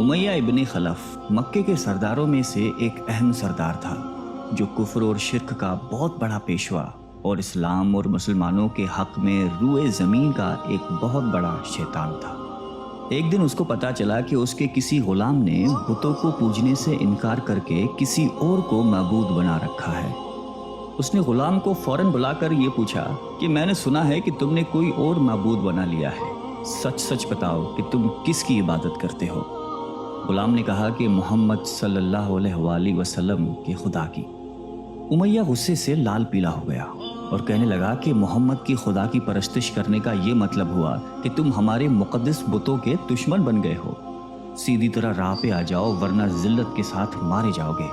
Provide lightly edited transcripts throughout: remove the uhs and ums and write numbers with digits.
Umayya इब्न खलफ मक्के के सरदारों में से एक अहम सरदार था जो कुफ्र और शिर्क का बहुत बड़ा पेशवा और इस्लाम और मुसलमानों के हक में रूए ज़मीन का एक बहुत बड़ा शैतान था। एक दिन उसको पता चला कि उसके किसी गुलाम ने बुतों को पूजने से इनकार करके किसी और को माबूद बना रखा है। उसने गुलाम को फौरन बुलाकर ये पूछा कि मैंने सुना है कि तुमने कोई और माबूद बना लिया है, सच सच बताओ कि तुम किसकी इबादत करते हो। गुलाम ने कहा कि मोहम्मद सल्लल्लाहु अलैहि वसल्लम के खुदा की। उमय्या गुस्से से लाल पीला हो गया और कहने लगा कि मोहम्मद की खुदा की परस्तिश करने का ये मतलब हुआ कि तुम हमारे मुक़द्दस बुतों के दुश्मन बन गए हो। सीधी तरह राह पे आ जाओ वरना जिल्लत के साथ मारे जाओगे।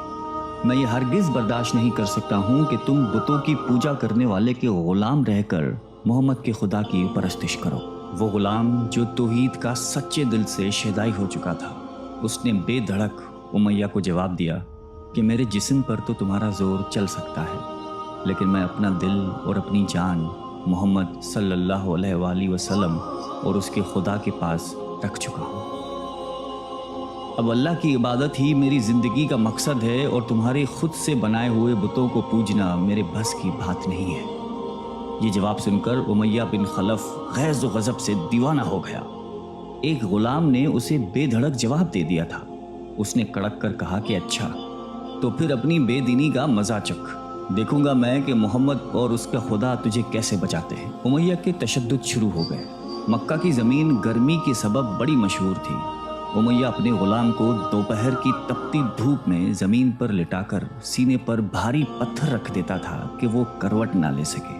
मैं ये हरगिज़ बर्दाश्त नहीं कर सकता हूँ कि तुम बुतों की पूजा करने वाले के गुलाम रहकर मोहम्मद के खुदा की परस्तिश करो। वो गुलाम जो तौहीद का सच्चे दिल से शहदाई हो चुका था, उसने बेधड़क उमय्या को जवाब दिया कि मेरे जिस्म पर तो तुम्हारा जोर चल सकता है, लेकिन मैं अपना दिल और अपनी जान मोहम्मद सल्लल्लाहु अलैहि वसल्लम और उसके खुदा के पास रख चुका हूँ। अब अल्लाह की इबादत ही मेरी ज़िंदगी का मकसद है और तुम्हारे खुद से बनाए हुए बुतों को पूजना मेरे बस की बात नहीं है। ये जवाब सुनकर उमय्या बिन खलफ गैज़ व गज़ब से दीवाना हो गया। एक गुलाम ने उसे बेधड़क जवाब दे दिया था। उसने कड़क कर कहा कि अच्छा, तो फिर अपनी बेदीनी का मज़ा चख, देखूंगा मैं कि मोहम्मद और उसका खुदा तुझे कैसे बचाते हैं। उमय्या के तशद्दुद शुरू हो गए। मक्का की ज़मीन गर्मी के सबब बड़ी मशहूर थी। उमय्या अपने गुलाम को दोपहर की तपती धूप में ज़मीन पर लिटाकर सीने पर भारी पत्थर रख देता था कि वो करवट ना ले सके।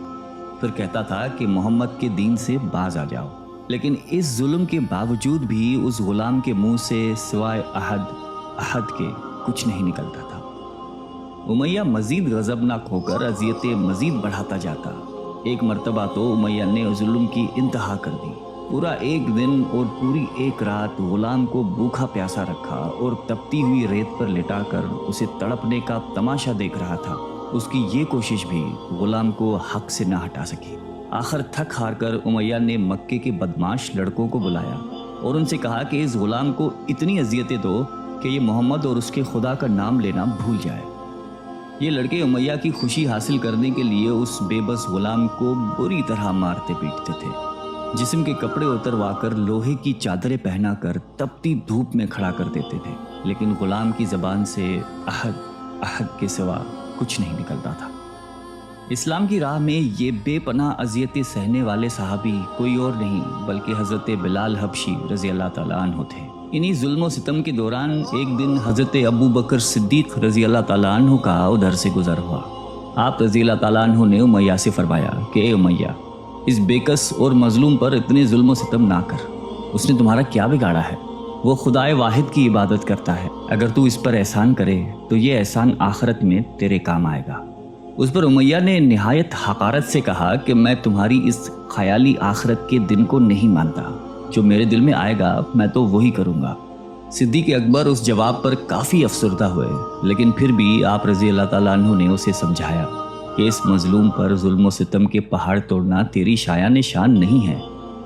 फिर कहता था कि मोहम्मद के दीन से बाज आ जाओ, लेकिन इस जुल्म के बावजूद भी उस गुलाम के मुंह से सिवाय अहद के कुछ नहीं निकलता था। उमय्या मजीद गज़बनाक होकर अज़ियतें मजीद बढ़ाता जाता। एक मर्तबा तो उमय्या ने जुल्म की इंतहा कर दी। पूरा एक दिन और पूरी एक रात गुलाम को भूखा प्यासा रखा और तपती हुई रेत पर लिटाकर उसे तड़पने का तमाशा देख रहा था। उसकी ये कोशिश भी गुलाम को हक से ना हटा सकी। आखिर थक हार कर उमय्या ने मक्के के बदमाश लड़कों को बुलाया और उनसे कहा कि इस गुलाम को इतनी अजियतें दो कि ये मोहम्मद और उसके खुदा का नाम लेना भूल जाए। ये लड़के उमय्या की खुशी हासिल करने के लिए उस बेबस गुलाम को बुरी तरह मारते पीटते थे। जिस्म के कपड़े उतरवाकर लोहे की चादरें पहनाकर तपती धूप में खड़ा कर देते थे, लेकिन गुलाम की ज़बान से अहद के सिवा कुछ नहीं निकलता था। इस्लाम की राह में ये बेपनाह अज़ियतें सहने वाले सहाबी कोई और नहीं बल्कि हज़रत बिलाल हबशी रज़ी अल्लाह ताला अन्हु थे। इन्हीं जुल्म सितम के दौरान एक दिन हज़रत अबू बकर सिद्दीक़ रज़ी अल्लाह ताला अन्हु का उधर से गुज़र हुआ। आप रज़ी अल्लाह ताला अन्हु ने उमय्या से फरमाया कि ए उमय्या, इस बेकस और मजलूम पर इतने जुल्म सितम ना कर। उसने तुम्हारा क्या बिगाड़ा है? वो खुदाए वाहिद की इबादत करता है। अगर तू इस पर एहसान करे तो ये एहसान आखिरत में तेरे काम आएगा। उस पर उमय्या ने निहायत हकारत से कहा कि मैं तुम्हारी इस ख्याली आखिरत के दिन को नहीं मानता। जो मेरे दिल में आएगा मैं तो वही करूँगा। सिद्दीक़ अकबर उस जवाब पर काफ़ी अफसरदा हुए, लेकिन फिर भी आप रज़ी अल्लाह ताला अन्हु ने उसे समझाया कि इस मजलूम पर जुल्म सितम के पहाड़ तोड़ना तेरी शायान शान नहीं है।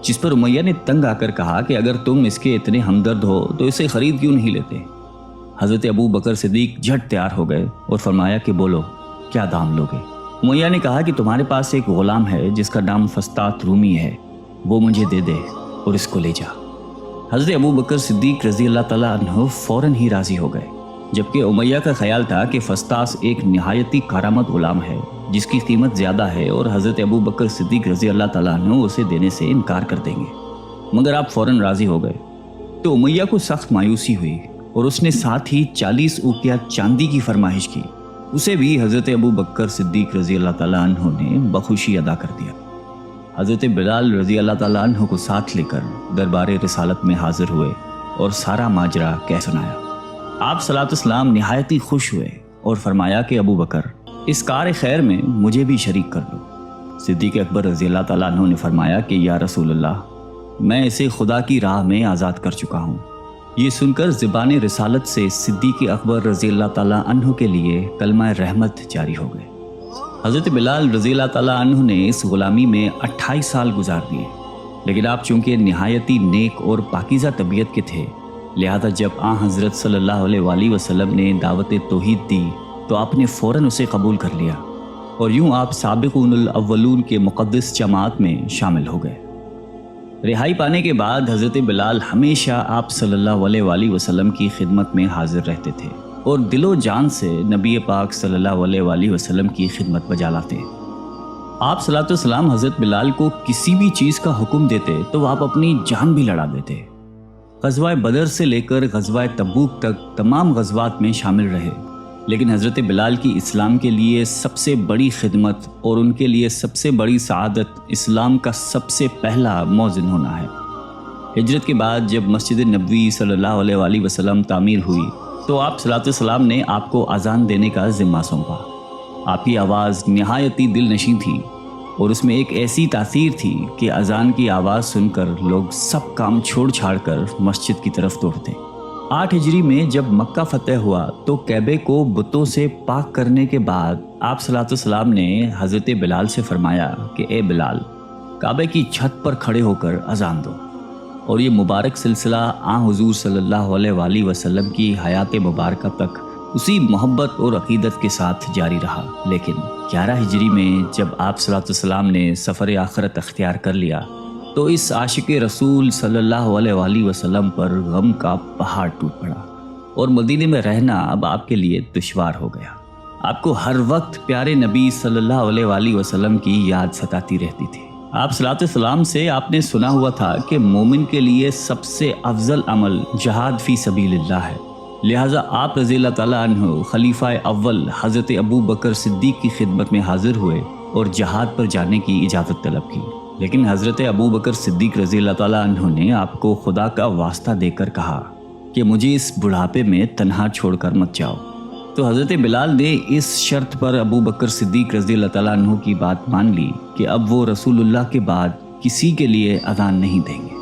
जिस पर उमय्या ने तंग आकर कहा कि अगर तुम इसके इतने हमदर्द हो तो इसे ख़रीद क्यों नहीं लेते। हज़रत अबू बकर सिद्दीक़ झट तैयार हो गए और फरमाया कि बोलो, क्या दाम लोगे? उमय्या ने कहा कि तुम्हारे पास एक गुलाम है जिसका नाम फस्तात रूमी है, वो मुझे दे दे और इसको ले जा। हज़रत अबू बकर सिद्दीक़ रज़ी अल्लाह ताला अन्हु फ़ौरन ही राज़ी हो गए, जबकि उमय्या का ख्याल था कि फस्तास एक निहायती कारामत गुलाम है जिसकी कीमत ज़्यादा है और हज़रत अबू बकर सिद्दीक़ रज़ी अल्लाह ताला अन्हु उसे देने से इनकार कर देंगे। मगर आप फ़ौरन राज़ी हो गए तो उमय्या को सख्त मायूसी हुई और उसने साथ ही 40 उकिया चांदी की फरमाइश की। उसे भी हज़रत अबू बकर सिद्दीक़ रज़ी अल्लाह ताला अन्हु ने बखुशी अदा कर दिया। हज़रत बिलाल रज़ी अल्लाह ताला अन्हु को साथ लेकर दरबार रिसालत में हाजिर हुए और सारा माजरा कह सुनाया। आप सलातो-सलाम निहायती खुश हुए और फरमाया कि अबू बकर, इस कार खैर में मुझे भी शरीक कर लो। सिद्दीक़ अकबर रज़ी अल्लाह ताला अन्हु ने फरमाया कि या रसूल अल्लाह, मैं इसे खुदा की राह में आज़ाद कर चुका हूँ। ये सुनकर ज़बान रिसालत से सिद्दीक़ अकबर रज़ी अल्लाह ताला अन्हु के लिए कलमा रहमत जारी हो गए। हज़रत बिलाल रज़ी अल्लाह ताला अन्हु ने इस ग़ुलामी में 28 साल गुजार दिए, लेकिन आप चूँकि निहायती नेक और पाकीज़ा तबीयत के थे لہذا جب حضرت صلی اللہ علیہ وسلم نے دعوت توحید دی تو آپ نے فوراً اسے قبول کر لیا، اور یوں آپ سابقون الاولون کے مقدس جماعت میں شامل ہو گئے۔ رہائی پانے کے بعد حضرت بلال ہمیشہ آپ صلی اللہ علیہ وسلم کی خدمت میں حاضر رہتے تھے اور دل و جان سے نبی پاک صلی اللہ علیہ وسلم کی خدمت بجا لاتے۔ آپ صلی اللہ علیہ وسلم حضرت بلال کو کسی بھی چیز کا حکم دیتے تو آپ اپنی جان بھی لڑا دیتے۔ غزوہ بدر سے لے کر غزوہ تبوک تک تمام غزوات میں شامل رہے، لیکن حضرت بلال کی اسلام کے لیے سب سے بڑی خدمت اور ان کے لیے سب سے بڑی سعادت اسلام کا سب سے پہلا مؤذن ہونا ہے۔ ہجرت کے بعد جب مسجد نبوی صلی اللہ علیہ وسلم تعمیر ہوئی تو آپ صلی اللہ علیہ وسلم نے آپ کو اذان دینے کا ذمہ سونپا۔ آپ کی آواز نہایتی دل نشیں تھی اور اس میں ایک ایسی تاثیر تھی کہ اذان کی آواز سن کر لوگ سب کام چھوڑ چھاڑ کر مسجد کی طرف دوڑتے۔ 8 ہجری میں جب مکہ فتح ہوا تو کعبے کو بتوں سے پاک کرنے کے بعد آپ صلی اللہ علیہ وسلم نے حضرت بلال سے فرمایا کہ اے بلال، کعبے کی چھت پر کھڑے ہو کر اذان دو، اور یہ مبارک سلسلہ حضور صلی اللہ علیہ وسلم کی حیات مبارکہ تک اسی محبت اور عقیدت کے ساتھ جاری رہا۔ لیکن 11 ہجری میں جب آپ صلی اللہ علیہ وسلم نے سفر آخرت اختیار کر لیا تو اس عاشق رسول صلی اللہ علیہ وسلم پر غم کا پہاڑ ٹوٹ پڑا، اور مدینے میں رہنا اب آپ کے لیے دشوار ہو گیا۔ آپ کو ہر وقت پیارے نبی صلی اللہ علیہ وسلم کی یاد ستاتی رہتی تھی۔ آپ صلی اللہ علیہ وسلم سے آپ نے سنا ہوا تھا کہ مومن کے لیے سب سے افضل عمل جہاد فی سبیل اللہ ہے، لہٰذا آپ رضی اللہ تعالیٰ عنہ خلیفہ اول حضرت ابو بکر صدیق کی خدمت میں حاضر ہوئے اور جہاد پر جانے کی اجازت طلب کی، لیکن حضرت ابو بکر صدیق رضی اللہ تعالیٰ عنہ نے آپ کو خدا کا واسطہ دے کر کہا کہ مجھے اس بڑھاپے میں تنہا چھوڑ کر مت جاؤ۔ تو حضرت بلال نے اس شرط پر ابو بکر صدیق رضی اللہ تعالیٰ عنہ کی بات مان لی کہ اب وہ رسول اللہ کے بعد کسی کے لیے اذان نہیں دیں گے۔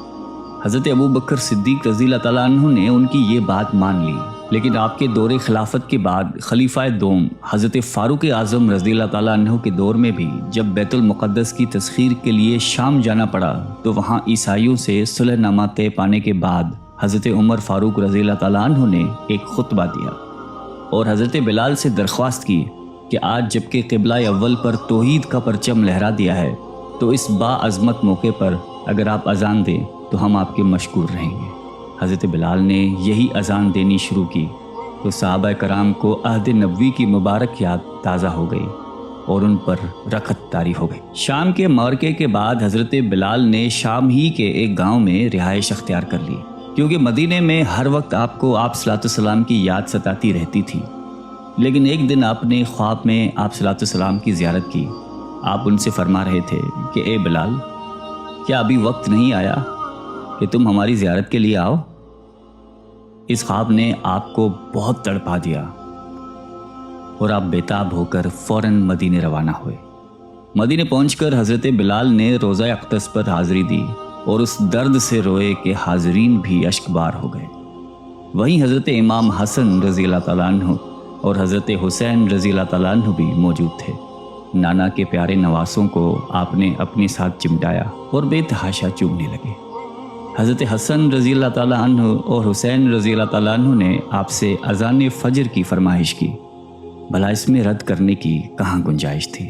حضرت ابو بکر صدیق رضی اللہ تعالیٰ عنہ نے ان کی یہ بات مان لی، لیکن آپ کے دور خلافت کے بعد خلیفہ دوم حضرت فاروق اعظم رضی اللہ تعالیٰ عنہ کے دور میں بھی جب بیت المقدس کی تسخیر کے لیے شام جانا پڑا تو وہاں عیسائیوں سے صلح نامہ طے پانے کے بعد حضرت عمر فاروق رضی اللہ تعالیٰ عنہ نے ایک خطبہ دیا اور حضرت بلال سے درخواست کی کہ آج جب کہ قبلہ اول پر توحید کا پرچم لہرا دیا ہے تو اس باعظمت موقع پر اگر آپ اذان دیں تو ہم آپ کے مشکور رہیں گے۔ حضرت بلال نے یہی اذان دینی شروع کی تو صحابہ کرام کو عہد نبوی کی مبارک یاد تازہ ہو گئی اور ان پر رغبت طاری ہو گئی۔ شام کے معرکے کے بعد حضرت بلال نے شام ہی کے ایک گاؤں میں رہائش اختیار کر لی، کیونکہ مدینے میں ہر وقت آپ کو آپ صلی اللہ علیہ وسلم کی یاد ستاتی رہتی تھی۔ لیکن ایک دن آپ نے خواب میں آپ صلی اللہ علیہ وسلم کی زیارت کی۔ آپ ان سے فرما رہے تھے کہ اے بلال، کیا ابھی وقت نہیں آیا کہ تم ہماری زیارت کے لیے آؤ؟ اس خواب نے آپ کو بہت تڑپا دیا اور آپ بیتاب ہو کر فوراً مدینے روانہ ہوئے۔ مدینے پہنچ کر حضرت بلال نے روزہ اقدس پر حاضری دی اور اس درد سے روئے کہ حاضرین بھی اشک بار ہو گئے۔ وہیں حضرت امام حسن رضی اللہ تعالیٰ عنہ اور حضرت حسین رضی اللہ تعالیٰ عنہ بھی موجود تھے۔ نانا کے پیارے نواسوں کو آپ نے اپنے ساتھ چمٹایا اور بے تحاشا چومنے لگے۔ حضرت حسن رضی اللہ تعالیٰ عنہ اور حسین رضی اللہ تعالیٰ عنہ نے آپ سے اذان فجر کی فرمائش کی، بھلا اس میں رد کرنے کی کہاں گنجائش تھی۔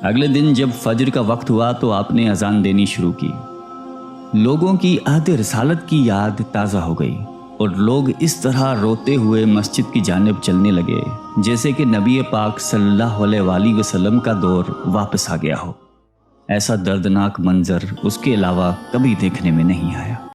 اگلے دن جب فجر کا وقت ہوا تو آپ نے اذان دینی شروع کی۔ لوگوں کی عہد رسالت کی یاد تازہ ہو گئی اور لوگ اس طرح روتے ہوئے مسجد کی جانب چلنے لگے جیسے کہ نبی پاک صلی اللہ علیہ وسلم کا دور واپس آ گیا ہو۔ ایسا دردناک منظر اس کے علاوہ کبھی دیکھنے میں نہیں آیا۔